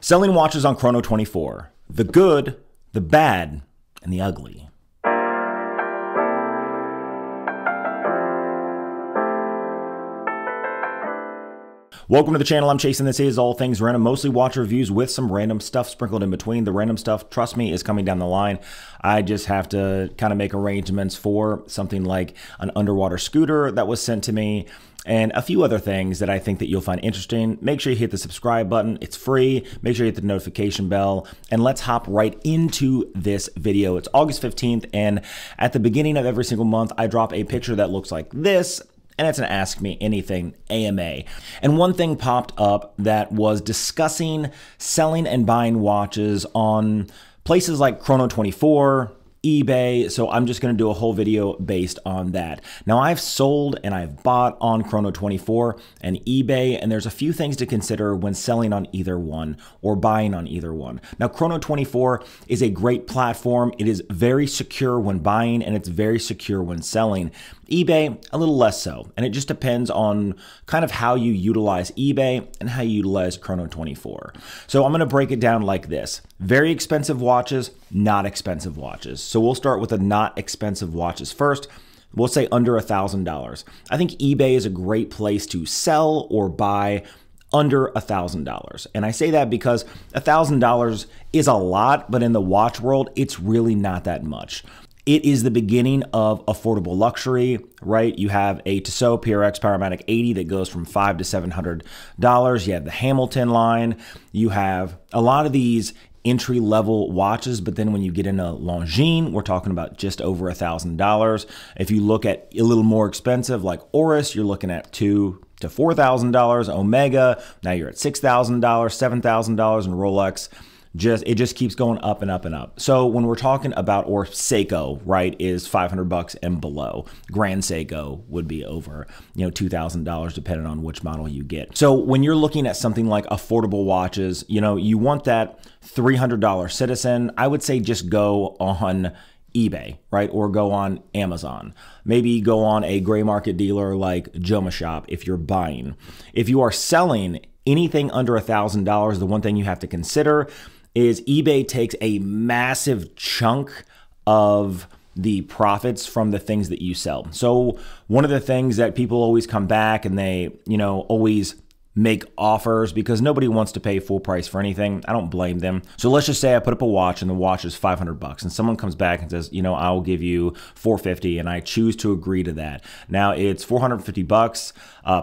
Selling watches on Chrono24. The good, the bad, and the ugly. Welcome to the channel. I'm Chase, and this is all things random, mostly watch reviews with some random stuff sprinkled in between. The random stuff, trust me, is coming down the line. I just have to kind of make arrangements for something like an underwater scooter that was sent to me and a few other things that I think that you'll find interesting. Make sure you hit the subscribe button. It's free. Make sure you hit the notification bell, and let's hop right into this video. It's August 15th, and at the beginning of every single month, I drop a picture that looks like this, and it's an Ask Me Anything AMA. And one thing popped up that was discussing selling and buying watches on places like Chrono24, eBay, so I'm just going to do a whole video based on that. Now, I've sold and I've bought on Chrono24 and eBay, and there's a few things to consider when selling on either one or buying on either one. Now, Chrono24 is a great platform. It is very secure when buying, and it's very secure when selling. eBay, a little less so, and it just depends on kind of how you utilize eBay and how you utilize Chrono24. So I'm going to break it down like this. Very expensive watches, not expensive watches. So we'll start with the not expensive watches first. We'll say under $1,000. I think eBay is a great place to sell or buy under $1,000. And I say that because $1,000 is a lot, but in the watch world, it's really not that much. It is the beginning of affordable luxury, right? You have a Tissot PRX Powermatic 80 that goes from $500 to $700. You have the Hamilton line. You have a lot of these entry-level watches, but then when you get into Longines, we're talking about just over $1,000. If you look at a little more expensive, like Oris, you're looking at $2,000 to $4,000. Omega, now you're at $6,000, $7,000, and Rolex. It just keeps going up and up and up. So when we're talking about, or Seiko, right, is $500 and below. Grand Seiko would be over, $2,000 depending on which model you get. So when you're looking at something like affordable watches, you want that $300 Citizen. I would say just go on eBay, right? Or go on Amazon. Maybe go on a gray market dealer like Jomashop if you're buying. If you are selling anything under $1,000, the one thing you have to consider is eBay takes a massive chunk of the profits from the things that you sell. So one of the things that people always come back and they, always make offers because nobody wants to pay full price for anything. I don't blame them. So let's just say I put up a watch and the watch is $500 and someone comes back and says, I'll give you $450, and I choose to agree to that. Now it's $450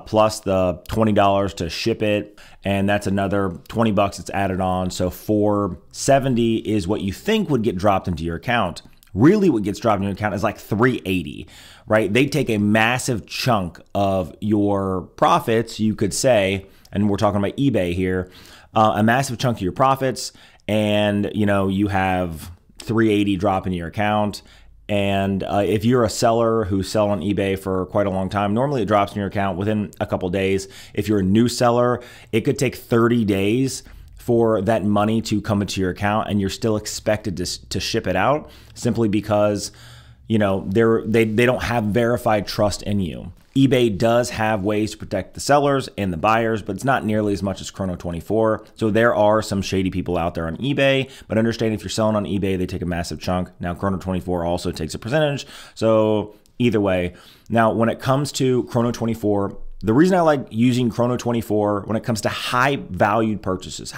plus the $20 to ship it, and that's another $20 that's added on. So $470 is what you think would get dropped into your account. Really what gets dropped in your account is like $380, right? They take a massive chunk of your profits, you could say, and we're talking about eBay here, a massive chunk of your profits, and you have $380 drop in your account. And if you're a seller who's selling on eBay for quite a long time, normally it drops in your account within a couple days. If you're a new seller, it could take 30 days for that money to come into your account, and you're still expected to ship it out simply because they don't have verified trust in you. eBay does have ways to protect the sellers and the buyers, but it's not nearly as much as Chrono24. So there are some shady people out there on eBay, but understand if you're selling on eBay, they take a massive chunk. Now Chrono24 also takes a percentage. So either way, now when it comes to Chrono24, the reason I like using Chrono24 when it comes to high-valued purchases.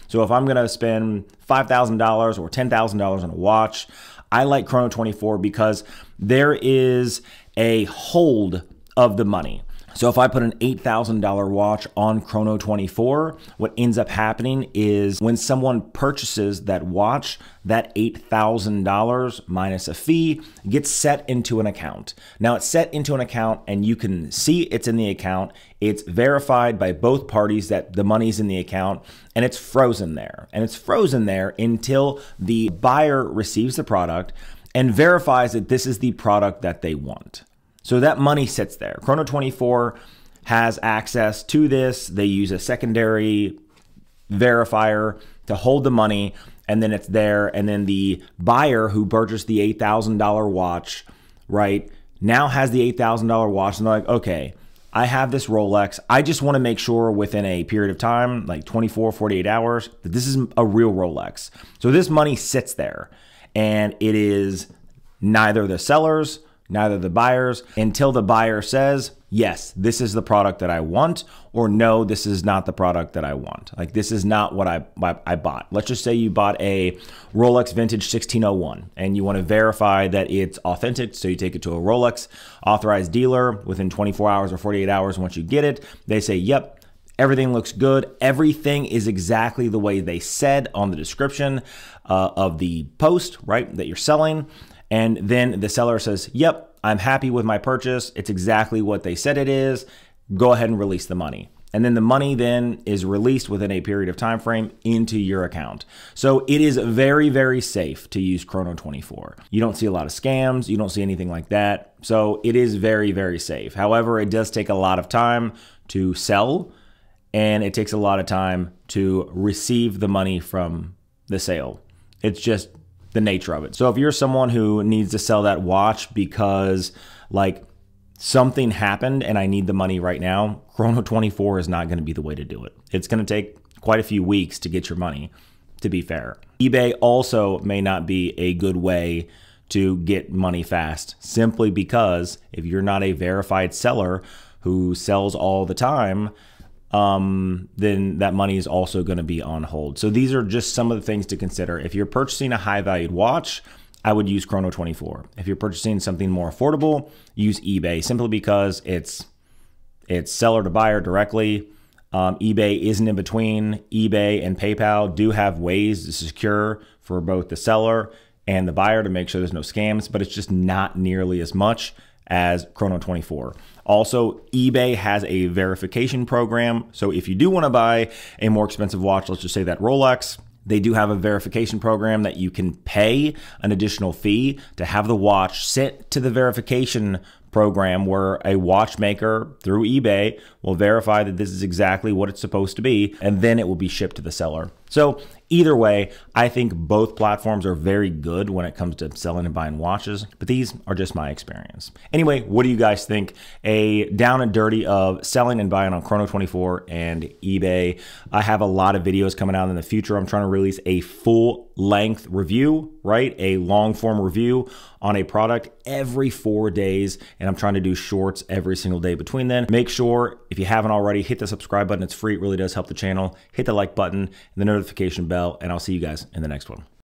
So if I'm going to spend $5,000 or $10,000 on a watch, I like Chrono24 because there is a hold of the money. So if I put an $8,000 watch on Chrono24, what ends up happening is when someone purchases that watch, that $8,000 minus a fee gets set into an account. Now it's set into an account and you can see it's in the account. It's verified by both parties that the money's in the account, and it's frozen there. And it's frozen there until the buyer receives the product and verifies that this is the product that they want. So that money sits there. Chrono24 has access to this. They use a secondary verifier to hold the money, and then it's there. And then the buyer who purchased the $8,000 watch, right, now has the $8,000 watch, and they're like, okay, I have this Rolex. I just want to make sure within a period of time, like 24, 48 hours, that this is a real Rolex. So this money sits there, and it is neither the seller's, neither the buyer's, until the buyer says, yes, this is the product that I want, or no, this is not the product that I want. Like, this is not what I bought. Let's just say you bought a Rolex Vintage 1601 and you want to verify that it's authentic. So you take it to a Rolex authorized dealer within 24 hours or 48 hours. Once you get it, they say, yep, everything looks good. Everything is exactly the way they said on the description of the post, right, that you're selling. And then the seller says, yep, I'm happy with my purchase. It's exactly what they said it is. Go ahead and release the money. And then the money then is released within a period of time frame into your account. So it is very, very safe to use Chrono24. You don't see a lot of scams. You don't see anything like that. So it is very, very safe. However, it does take a lot of time to sell, and it takes a lot of time to receive the money from the sale. It's just the nature of it. So if you're someone who needs to sell that watch because like something happened and I need the money right now, Chrono24 is not going to be the way to do it. It's going to take quite a few weeks to get your money, to be fair. eBay also may not be a good way to get money fast, simply because if you're not a verified seller who sells all the time, then that money is also going to be on hold. So these are just some of the things to consider. If you're purchasing a high valued watch, I would use Chrono24. If you're purchasing something more affordable, use eBay, simply because it's seller to buyer directly. eBay isn't in between. eBay and PayPal do have ways to secure for both the seller and the buyer to make sure there's no scams, but it's just not nearly as much as Chrono24. Also, eBay has a verification program. So if you do want to buy a more expensive watch, let's just say that Rolex, they do have a verification program that you can pay an additional fee to have the watch sent to the verification program, where a watchmaker through eBay will verify that this is exactly what it's supposed to be, and then it will be shipped to the seller. So either way, I think both platforms are very good when it comes to selling and buying watches, but these are just my experience. Anyway, what do you guys think? A down and dirty of selling and buying on Chrono24 and eBay. I have a lot of videos coming out in the future. I'm trying to release a full length review, right? A long form review on a product every 4 days, and I'm trying to do shorts every single day between then. Make sure, if you haven't already, hit the subscribe button. It's free. It really does help the channel. Hit the like button and the notification bell, and I'll see you guys in the next one.